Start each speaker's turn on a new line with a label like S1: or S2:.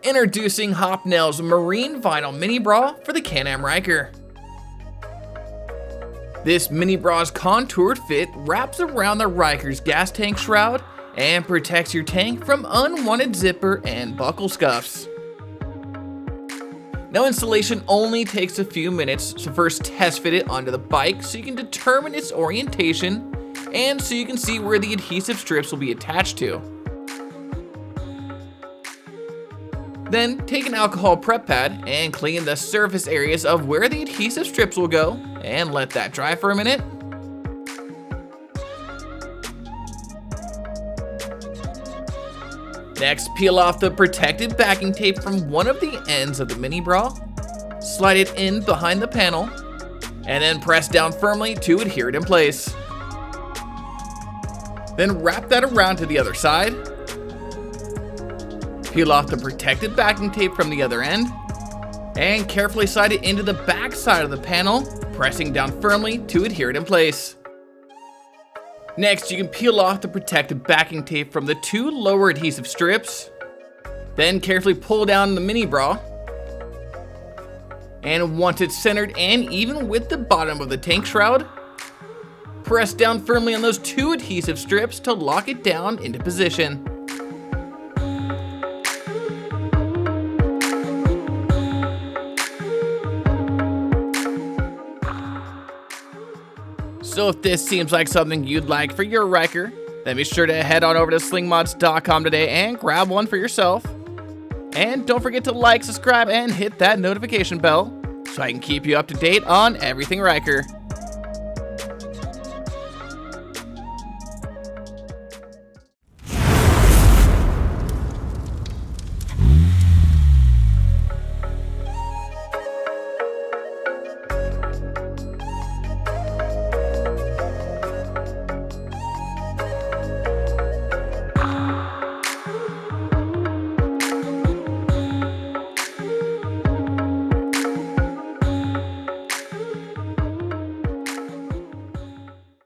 S1: Introducing Hopnel's Marine Vinyl Mini Bra for the Can-Am Ryker. This mini bra's contoured fit wraps around the Ryker's gas tank shroud and protects your tank from unwanted zipper and buckle scuffs. Now, installation only takes a few minutes, so first test fit it onto the bike so you can determine its orientation and so you can see where the adhesive strips will be attached to. Then take an alcohol prep pad and clean the surface areas of where the adhesive strips will go and let that dry for a minute. Next, peel off the protective backing tape from one of the ends of the mini bra, slide it in behind the panel, and then press down firmly to adhere it in place. Then wrap that around to the other side. Peel off the protective backing tape from the other end, and carefully slide it into the back side of the panel, pressing down firmly to adhere it in place. Next, you can peel off the protective backing tape from the two lower adhesive strips, then carefully pull down the mini bra, and once it's centered and even with the bottom of the tank shroud, press down firmly on those two adhesive strips to lock it down into position. So if this seems like something you'd like for your Ryker, then be sure to head on over to slingmods.com today and grab one for yourself. And don't forget to like, subscribe, and hit that notification bell so I can keep you up to date on everything Ryker.